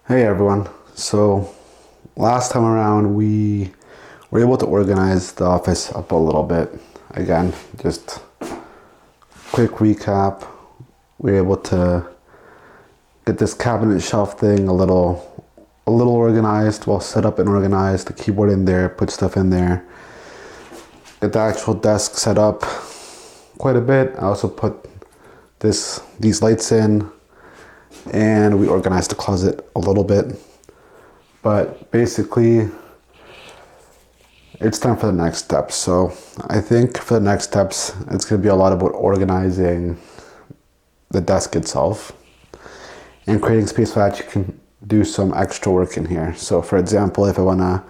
Hey everyone. So last time around we were able to organize the office up a little bit. Again, just quick recap. We were able to get this cabinet shelf thing a little organized, well set up and organized, the keyboard in there, put stuff in there. Get the actual desk set up quite a bit. I also put these lights in, and we organized the closet a little bit. But basically, it's time for the next steps. So I think for the next steps, it's going to be a lot about organizing the desk itself and creating space so that you can do some extra work in here. So for example, if I want to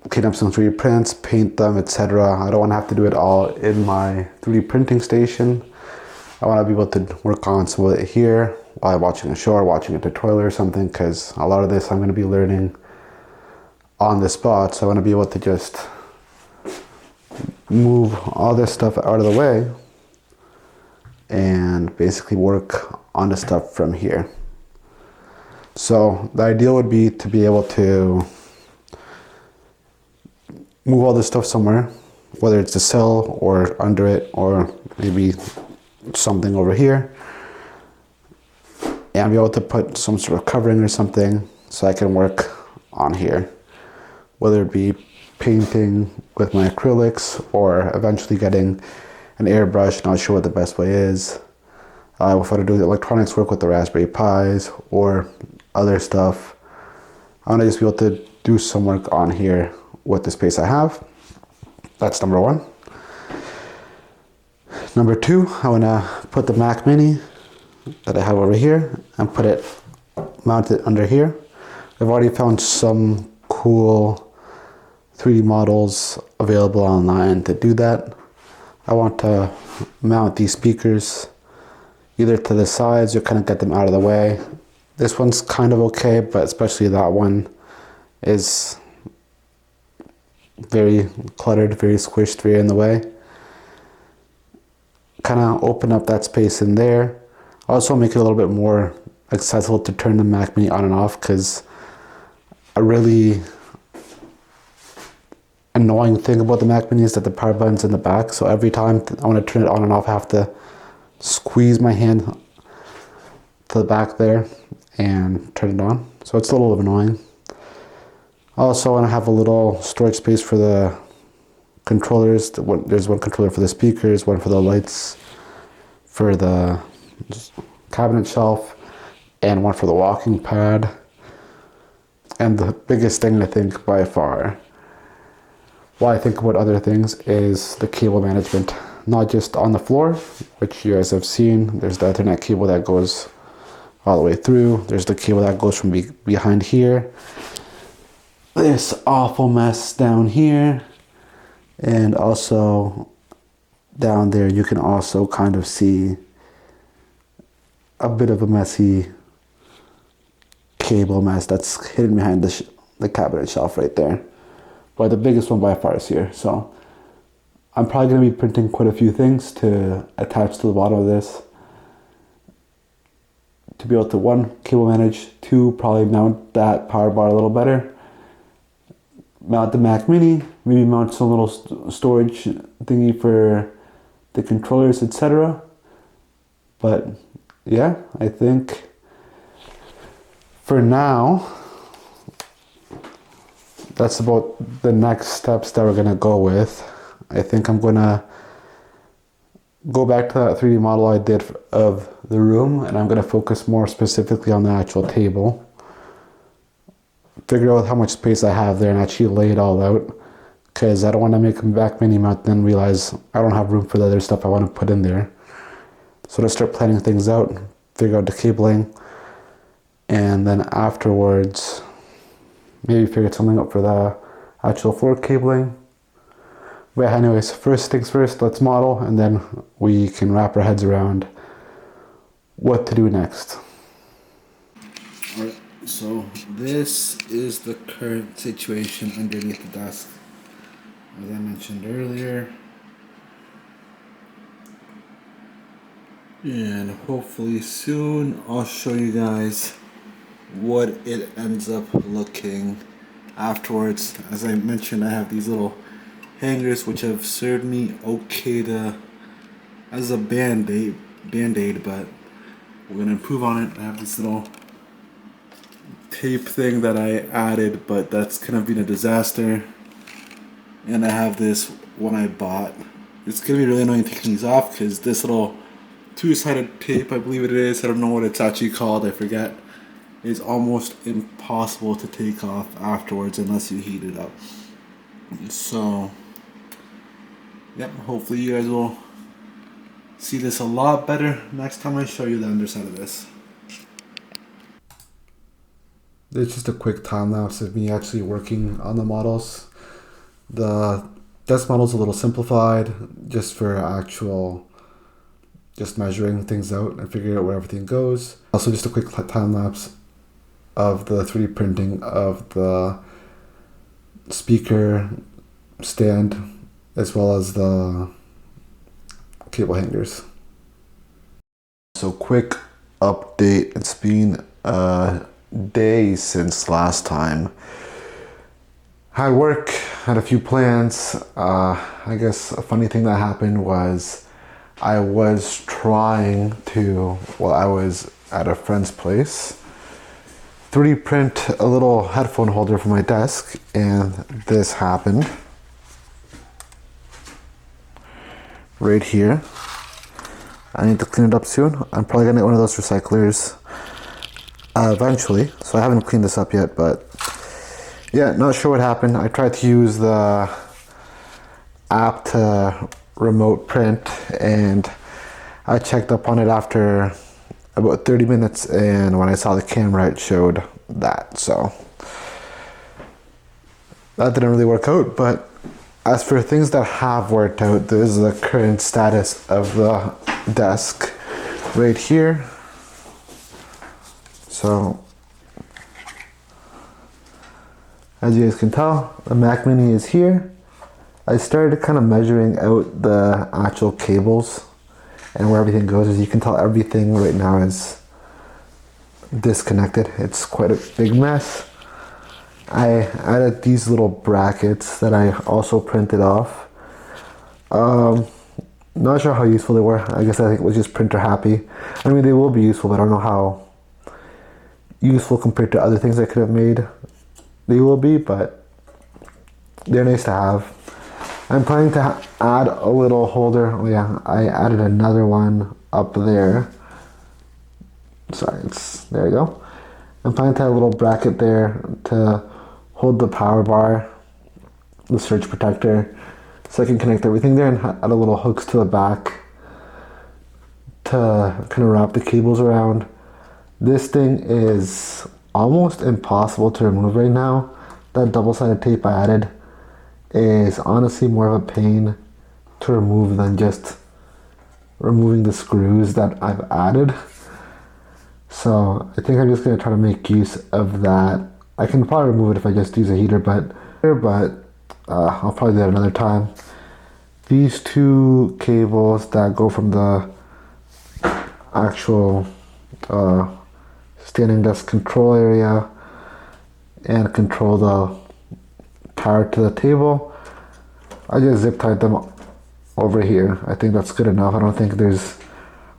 clean up some 3D prints, paint them, etc., I don't want to have to do it all in my 3D printing station. I want to be able to work on some of it here while watching a show or watching a tutorial or something, because a lot of this I'm going to be learning on the spot. So I want to be able to just move all this stuff out of the way and basically work on the stuff from here. So the ideal would be to be able to move all this stuff somewhere, whether it's the cell or under it, or maybe something over here, and be able to put some sort of covering or something so I can work on here, whether it be painting with my acrylics or eventually getting an airbrush. Not sure what the best way is. If I want to do electronics work with the Raspberry Pis or other stuff, I want to just be able to do some work on here with the space I have. That's number one. Number two, I want to put the Mac Mini that I have over here and mount it under here. I've already found some cool 3D models available online to do that. I want to mount these speakers either to the sides or kind of get them out of the way. This one's kind of okay, but especially that one is very cluttered, very squished, very in the way. Kind of open up that space in there. Also make it a little bit more accessible to turn the Mac Mini on and off, because a really annoying thing about the Mac Mini is that the power button's in the back. So every time I want to turn it on and off, I have to squeeze my hand to the back there and turn it on. So it's a little annoying. Also, I want to have a little storage space for the controllers. There's one controller for the speakers, one for the lights, for the cabinet shelf, and one for the walking pad. And the biggest thing, I think, by far, while I think about other things, is the cable management. Not just on the floor, which you guys have seen. There's the Ethernet cable that goes all the way through. There's the cable that goes from behind here. This awful mess down here. And also down there, you can also kind of see a bit of a messy cable mess that's hidden behind the cabinet shelf right there. But the biggest one by far is here. So I'm probably going to be printing quite a few things to attach to the bottom of this, to be able to, one, cable manage, two, probably mount that power bar a little better, mount the Mac Mini, maybe mount some little storage thingy for the controllers, etc. But yeah, I think for now, that's about the next steps that we're gonna go with. I think I'm gonna go back to that 3D model I did of the room, and I'm gonna focus more specifically on the actual table. Figure out how much space I have there and actually lay it all out, because I don't want to make a Mac Mini mount then realize I don't have room for the other stuff I want to put in there. So to start planning things out, figure out the cabling, and then afterwards maybe figure something out for the actual floor cabling. But anyways, first things first, let's model, and then we can wrap our heads around what to do next. Alright, so this is the current situation underneath the desk, as I mentioned earlier. And hopefully soon I'll show you guys what it ends up looking afterwards. As I mentioned, I have these little hangers which have served me okay to as a band-aid, but we're gonna improve on it. I have this little tape thing that I added, but that's kind of been a disaster. And I have this one I bought. It's gonna be really annoying taking these off because this little two-sided tape, I believe it is, I don't know what it's actually called, I forget, is almost impossible to take off afterwards unless you heat it up. So, yep, hopefully you guys will see this a lot better next time I show you the underside of this. It's just a quick time lapse of me actually working on the models. The desk model is a little simplified just for actual just measuring things out and figuring out where everything goes. Also just a quick time lapse of the 3D printing of the speaker stand as well as the cable hangers. So quick update, it's been a day since last time. Had work, had a few plans. I guess a funny thing that happened was I was I was at a friend's place, 3D print a little headphone holder for my desk, and this happened right here. I need to clean it up soon. I'm probably gonna get one of those recyclers eventually, so I haven't cleaned this up yet, but yeah, not sure what happened. I tried to use the app to remote print, and I checked up on it after about 30 minutes, and when I saw the camera it showed that, so that didn't really work out. But as for things that have worked out, this is the current status of the desk right here. So as you guys can tell, the Mac Mini is here. I started kind of measuring out the actual cables and where everything goes. As you can tell, everything right now is disconnected. It's quite a big mess. I added these little brackets that I also printed off. Not sure how useful they were. I guess I think it was just printer happy. I mean, they will be useful, but I don't know how useful compared to other things I could have made. They will be, but they're nice to have. I'm planning to add a little holder. Oh yeah, I added another one up there. Sorry, there you go. I'm planning to add a little bracket there to hold the power bar, the surge protector, so I can connect everything there, and add a little hooks to the back to kind of wrap the cables around. This thing is almost impossible to remove right now. That double-sided tape I added is honestly more of a pain to remove than just removing the screws that I've added. So I think I'm just going to try to make use of that. I can probably remove it if I just use a heater, but I'll probably do that another time. These two cables that go from the actual standing desk control area and control the power to the table, I just zip tied them over here. I think that's good enough. I don't think there's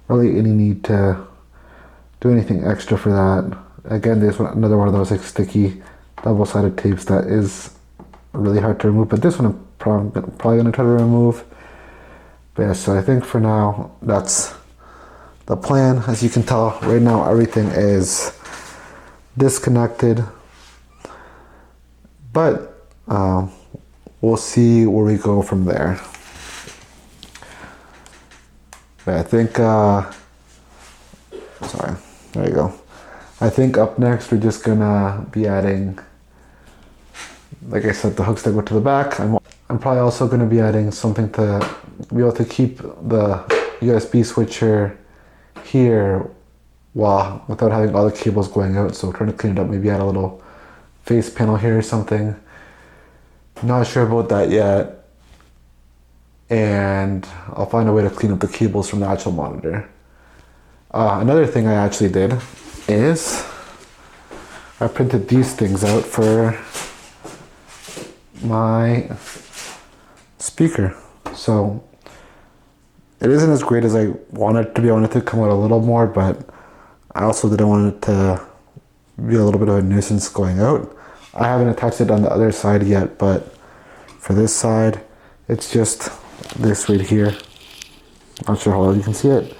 really any need to do anything extra for that. Again, there's another one of those like sticky double-sided tapes that is really hard to remove, but this one I'm probably going to try to remove. But yeah, so I think for now that's the plan. As you can tell right now, everything is disconnected, but we'll see where we go from there. But I think sorry, there you go. I think up next we're just gonna be adding, like I said, the hooks that go to the back. I'm probably also gonna be adding something to be able to keep the USB switcher here without having all the cables going out. So trying to clean it up, maybe add a little face panel here or something. Not sure about that yet. And I'll find a way to clean up the cables from the actual monitor. Another thing I actually did is I printed these things out for my speaker. So it isn't as great as I wanted it to be. I wanted it to come out a little more, but I also didn't want it to be a little bit of a nuisance going out. I haven't attached it on the other side yet, but for this side, it's just this right here. Not sure how well you can see it.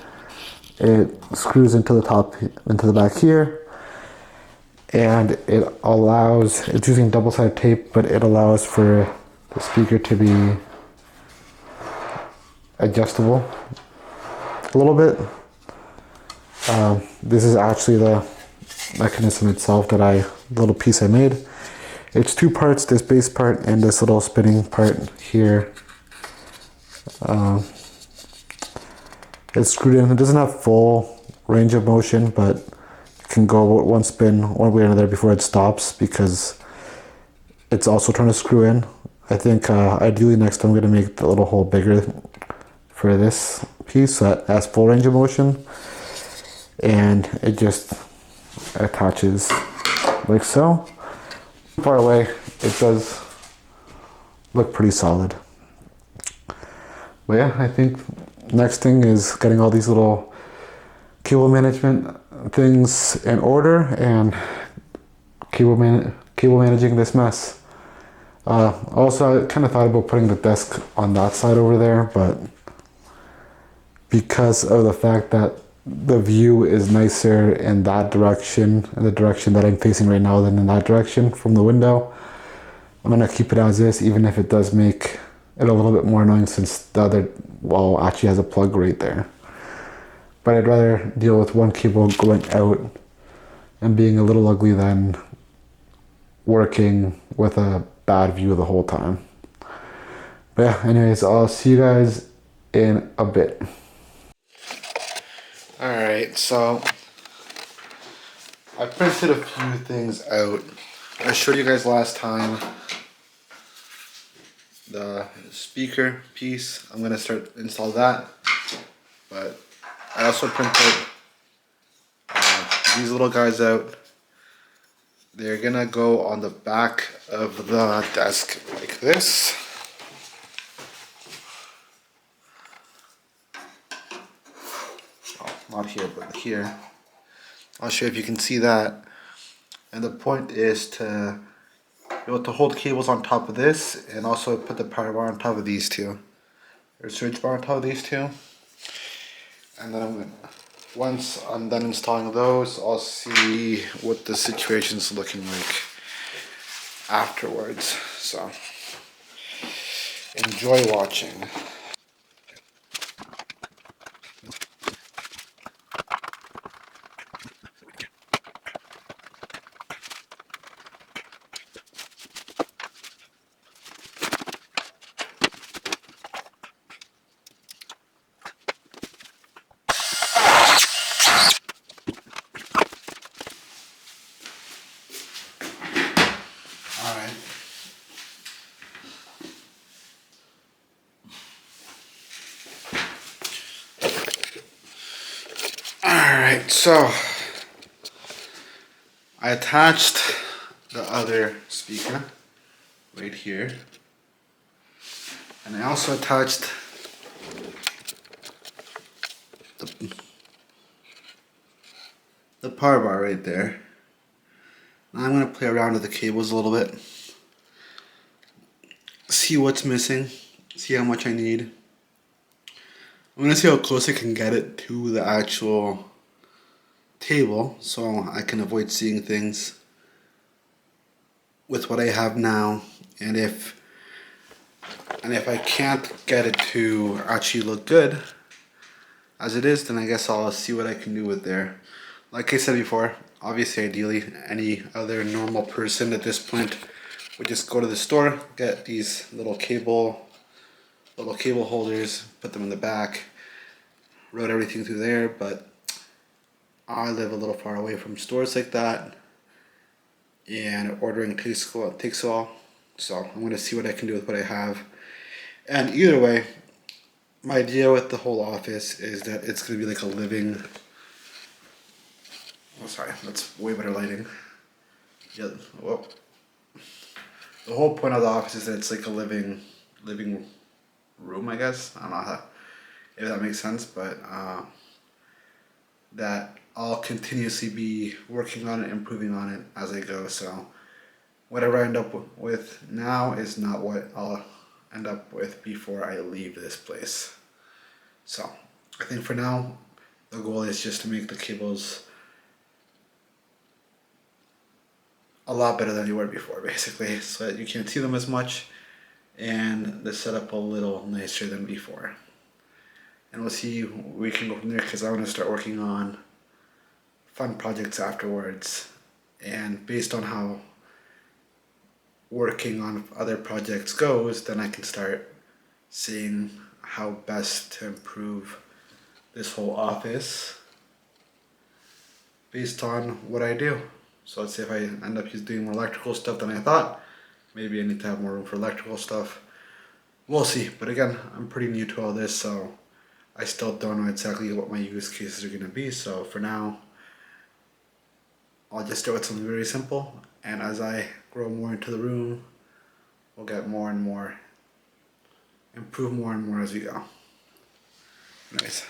It screws into the top, into the back here, and it allows, it's using double-sided tape, but it allows for the speaker to be adjustable a little bit. This is actually the mechanism itself that the little piece I made. It's two parts, this base part and this little spinning part here. It's screwed in. It doesn't have full range of motion, but it can go about one spin one way or another before it stops because it's also trying to screw in. I think ideally next time I'm going to make the little hole bigger for this piece so that has full range of motion, and it just attaches like so. Far away, it does look pretty solid. But yeah, I think next thing is getting all these little cable management things in order and cable managing this mess. Also, I kind of thought about putting the desk on that side over there, but because of the fact that the view is nicer in that direction, in the direction that I'm facing right now, than in that direction from the window, I'm gonna keep it as is, even if it does make it a little bit more annoying since the other wall actually has a plug right there. But I'd rather deal with one cable going out and being a little ugly than working with a bad view the whole time. But yeah, anyways, I'll see you guys in a bit. Alright, so I printed a few things out. I showed you guys last time the speaker piece. I'm gonna start install that, but I also printed these little guys out. They're gonna go on the back of the desk like this. Oh, not here, but here. I'll show you if you can see that. And the point is to be able to hold cables on top of this and also put the power bar on top of these two. Or switch bar on top of these two. And then once I'm done installing those, I'll see what the situation's looking like afterwards. So enjoy watching. Alright. Alright, so I attached the other speaker right here. And I also attached the power bar right there. Now I'm going to play around with the cables a little bit. See what's missing. See how much I need. I'm going to see how close I can get it to the actual table so I can avoid seeing things with what I have now. And if I can't get it to actually look good as it is, then I guess I'll see what I can do with there. Like I said before, obviously ideally any other normal person at this point would just go to the store, get these little cable holders, put them in the back, route everything through there, but I live a little far away from stores like that, and ordering takes a while, so I'm going to see what I can do with what I have. And either way, my idea with the whole office is that it's going to be like a living, oh sorry, that's way better lighting. Yeah, well, the whole point of the office is that it's like a living room, I guess. I don't know if that makes sense, but that I'll continuously be working on it, improving on it as I go. So whatever I end up with now is not what I'll end up with before I leave this place. So I think for now, the goal is just to make the cables a lot better than they were before, basically, so that you can't see them as much and the setup a little nicer than before. And we'll see where we can go from there, because I want to start working on fun projects afterwards. And based on how working on other projects goes, then I can start seeing how best to improve this whole office based on what I do. So let's say if I end up doing more electrical stuff than I thought, maybe I need to have more room for electrical stuff. We'll see. But again, I'm pretty new to all this, so I still don't know exactly what my use cases are going to be. So for now, I'll just start with something very simple. And as I grow more into the room, we'll get more and more, improve more and more as we go. Nice.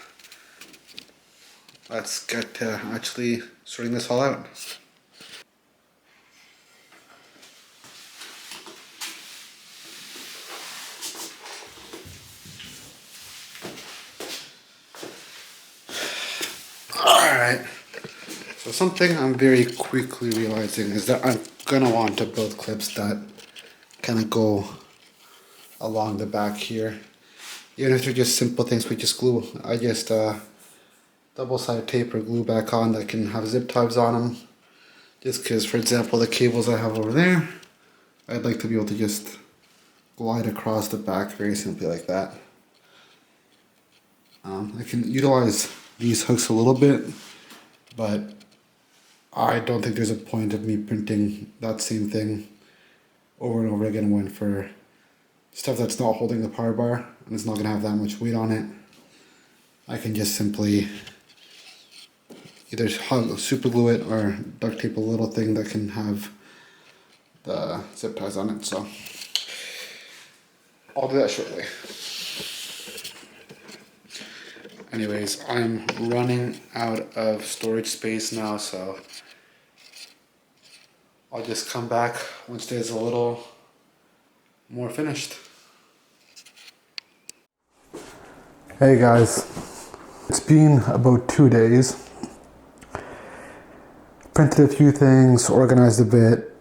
Let's get to actually sorting this all out. Alright, so something I'm very quickly realizing is that I'm gonna want to build clips that kind of go along the back here. Even if they're just simple things we just glue, I just double-sided tape or glue back on that can have zip ties on them. Just because, for example, the cables I have over there, I'd like to be able to just glide across the back very simply like that. I can utilize these hooks a little bit, but I don't think there's a point of me printing that same thing over and over again when for stuff that's not holding the power bar and it's not going to have that much weight on it. I can just simply either super glue it or duct tape a little thing that can have the zip ties on it. So I'll do that shortly. Anyways, I'm running out of storage space now, so I'll just come back once there's a little more finished. Hey guys, it's been about 2 days. Printed a few things, organized a bit,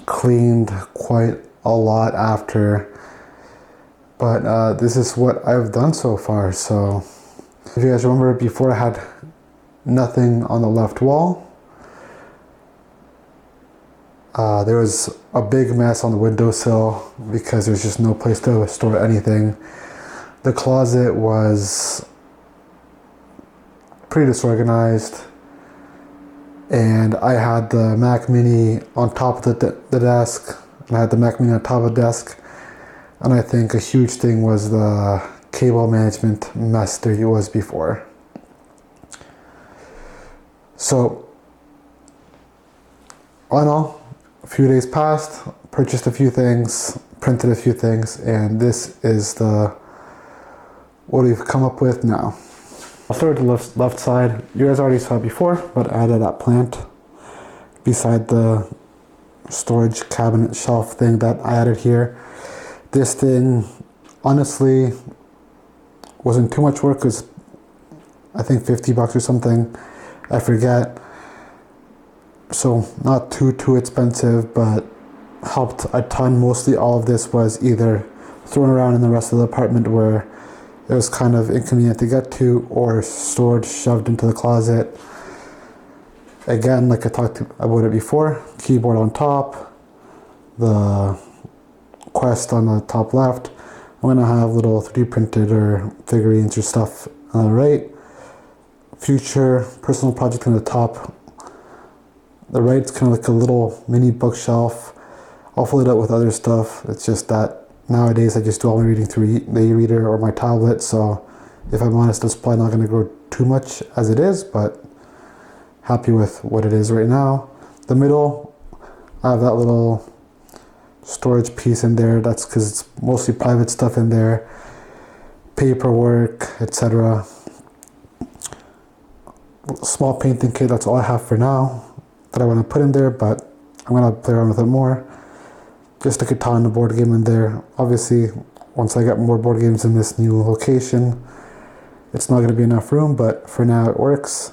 cleaned quite a lot after, but this is what I've done so far. So if you guys remember, before I had nothing on the left wall. There was a big mess on the windowsill because there's just no place to store anything. The closet was pretty disorganized, and I had the Mac Mini on top of the desk, and I had the Mac Mini on top of the desk, and I think a huge thing was the cable management mess there was before. So, all in all, a few days passed, purchased a few things, printed a few things, and this is what we've come up with now. I'll start with the left side. You guys already saw it before, but I added that plant beside the storage cabinet shelf thing that I added here. This thing, honestly, wasn't too much work. It was, I think, $50 or something. I forget. So not too expensive, but helped a ton. Mostly all of this was either thrown around in the rest of the apartment where it was kind of inconvenient to get to, or stored, shoved into the closet. Again, like I talked about it before, keyboard on top, the Quest on the top left. I'm gonna have little 3D printed or figurines or stuff on the right. Future personal project on the top. The right's kind of like a little mini bookshelf. I'll fill it up with other stuff. It's just that nowadays I just do all my reading through the e-reader or my tablet, so if I'm honest, it's probably not going to grow too much as it is, but happy with what it is right now. The middle, I have that little storage piece in there. That's because it's mostly private stuff in there, paperwork, etc. Small painting kit, that's all I have for now that I want to put in there, but I'm going to play around with it more. Just a katana board game in there. Obviously, once I get more board games in this new location, it's not going to be enough room, but for now it works.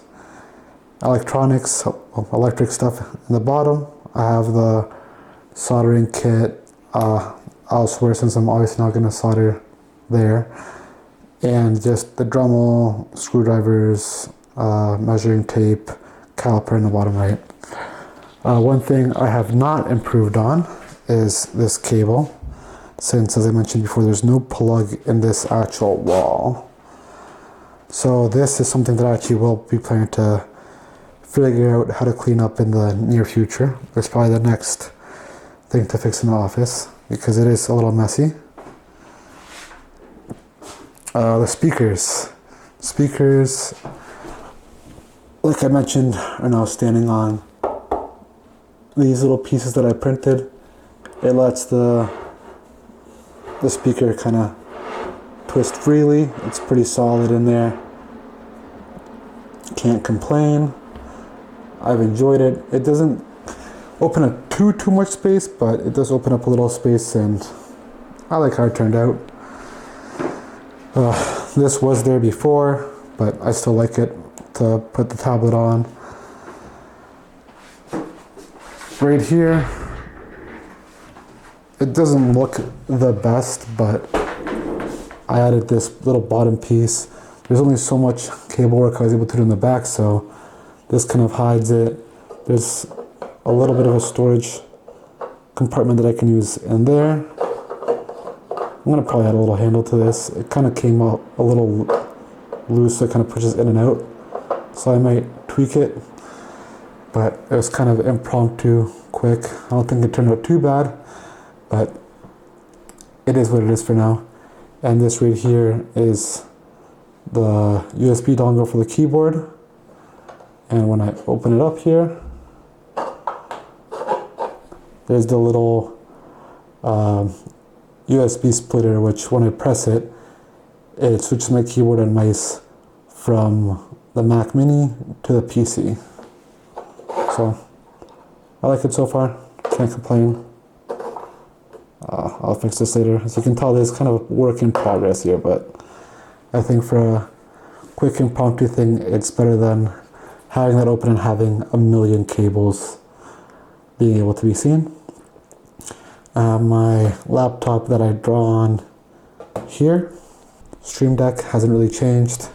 Electronics, electric stuff in the bottom. I have the soldering kit elsewhere since I'm obviously not going to solder there. And just the Dremel, screwdrivers, measuring tape, caliper in the bottom right. One thing I have not improved on is this cable, since as I mentioned before, there's no plug in this actual wall. So this is something that I actually will be planning to figure out how to clean up in the near future. It's probably the next thing to fix in the office because it is a little messy. The speakers, like I mentioned, are now standing on these little pieces that I printed. It lets the speaker kind of twist freely. It's pretty solid in there. Can't complain. I've enjoyed it. It doesn't open up too much space, but it does open up a little space, and I like how it turned out. This was there before, but I still like it to put the tablet on. Right here, it doesn't look the best, but I added this little bottom piece. There's only so much cable work I was able to do in the back, so this kind of hides it. There's a little bit of a storage compartment that I can use in there. I'm gonna probably add a little handle to this. It kind of came out a little loose, so it kind of pushes in and out. So I might tweak it, but it was kind of impromptu, quick. I don't think it turned out too bad, but it is what it is for now. And this right here is the USB dongle for the keyboard. And when I open it up here, there's the little USB splitter, which when I press it, it switches my keyboard and mouse from the Mac Mini to the PC. So I like it so far, can't complain. I'll fix this later. As you can tell, there's kind of a work in progress here, but I think for a quick impromptu thing, it's better than having that open and having a million cables being able to be seen. My laptop that I draw on here, Stream Deck, hasn't really changed.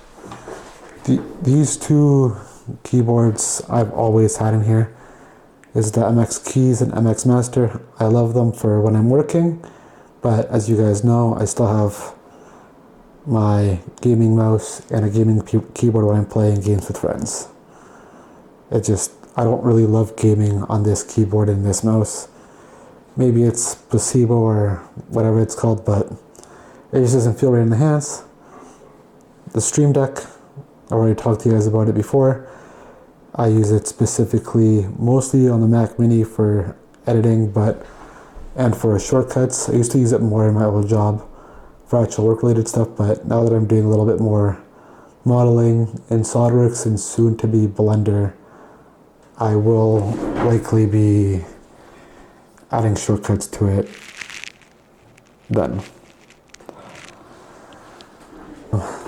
These two keyboards I've always had in here is the MX Keys and MX Master. I love them for when I'm working, but as you guys know, I still have my gaming mouse and a gaming keyboard when I'm playing games with friends. I don't really love gaming on this keyboard and this mouse. Maybe it's placebo or whatever it's called, but it just doesn't feel right in the hands. The Stream Deck, I already talked to you guys about it before. I use it specifically mostly on the Mac Mini for editing, and for shortcuts. I used to use it more in my old job for actual work-related stuff, but now that I'm doing a little bit more modeling in SolidWorks and soon to be Blender, I will likely be adding shortcuts to it then.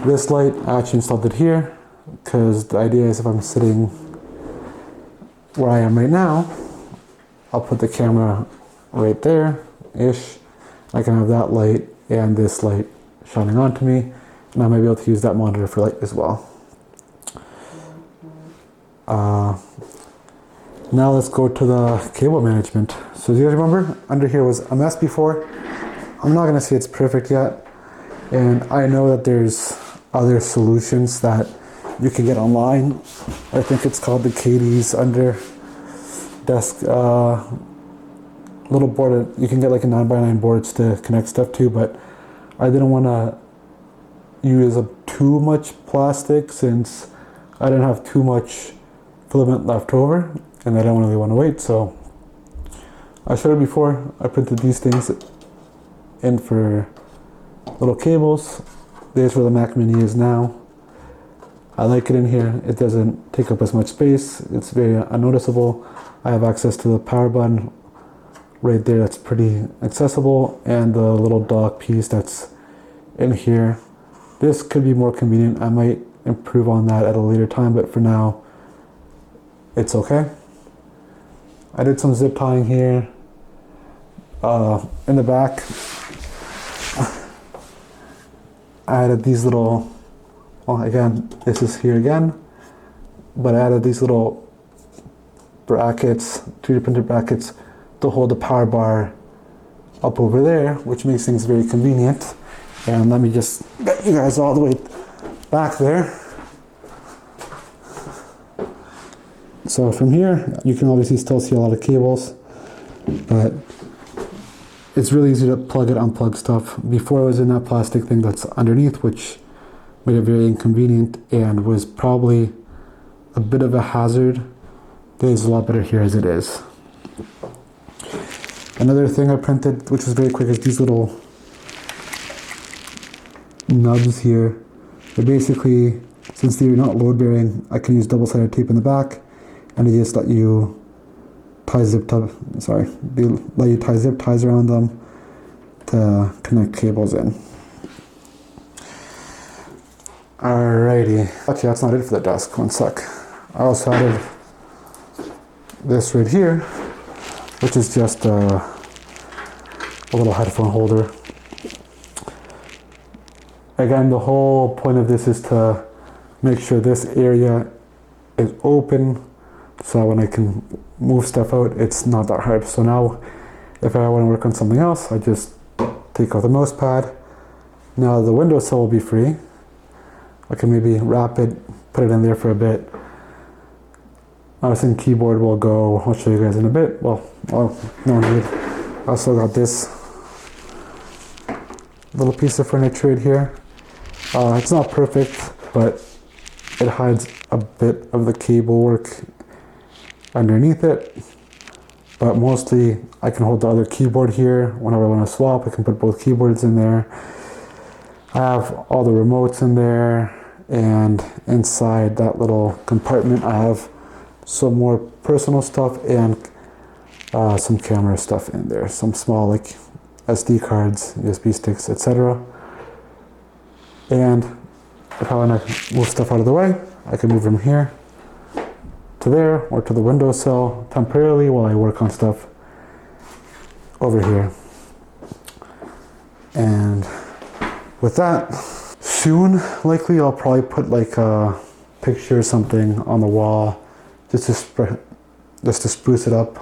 This light, I actually installed it here because the idea is if I'm sitting where I am right now, I'll put the camera right there-ish. I can have that light and this light shining onto me, and I might be able to use that monitor for light as well. Now let's go to the cable management. So do you guys remember, under here was a mess before. I'm not gonna say it's perfect yet, and I know that there's other solutions that you can get online. I think it's called the Katie's under desk little board. You can get like a 9x9 boards to connect stuff to, but I didn't want to use up too much plastic since I didn't have too much filament left over, and I don't really want to wait. So I showed it before. I printed these things in for little cables. There's where the Mac Mini is now. I like it in here. It doesn't take up as much space. It's very unnoticeable. I have access to the power button right there. That's pretty accessible, and the little dock piece that's in here. This could be more convenient. I might improve on that at a later time, but for now, it's okay. I did some zip tying here. In the back, I added these little, well, again, this is here again, but I added these little brackets, 3D printed brackets, to hold the power bar up over there, which makes things very convenient. And let me just get you guys all the way back there. So from here, you can obviously still see a lot of cables, but it's really easy to plug and unplug stuff. Before, I was in that plastic thing that's underneath, which made it very inconvenient and was probably a bit of a hazard. It's a lot better here as it is. Another thing I printed, which was very quick, is these little nubs here. They're basically, since they're not load bearing, I can use double-sided tape in the back, and they just let you tie zip ties around them to connect cables in. Alrighty. Actually, that's not it for the desk. One sec. I also added this right here, which is just a little headphone holder. Again, the whole point of this is to make sure this area is open, so when I can move stuff out, it's not that hard. So now, if I want to work on something else, I just take out the mouse pad. Now the windowsill will be free. I can maybe wrap it, put it in there for a bit. I was thinking keyboard will go, I'll show you guys in a bit. Well, no need. I also got this little piece of furniture right here. It's not perfect, but it hides a bit of the cable work underneath it. But mostly I can hold the other keyboard here. Whenever I want to swap, I can put both keyboards in there. I have all the remotes in there, and inside that little compartment I have some more personal stuff and some camera stuff in there. Some small like SD cards, USB sticks, etc. And if I want to move stuff out of the way, I can move from here to there or to the windowsill temporarily while I work on stuff over here. And with that, soon, likely I'll probably put like a picture or something on the wall just to spruce it up,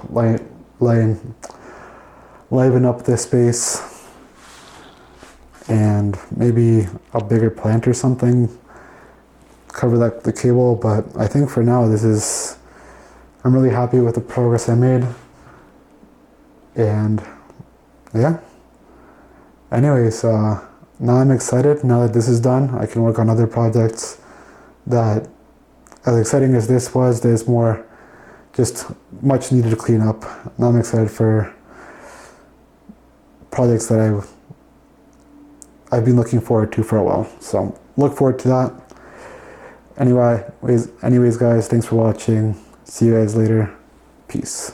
liven up this space, and maybe a bigger plant or something, cover the cable. But I think for now, I'm really happy with the progress I made. And yeah. Anyways, now I'm excited. Now that this is done, I can work on other projects that, as exciting as this was, there's more just much needed to clean up. Now I'm excited for projects that I've been looking forward to for a while. So look forward to that. Anyways guys, thanks for watching. See you guys later. Peace.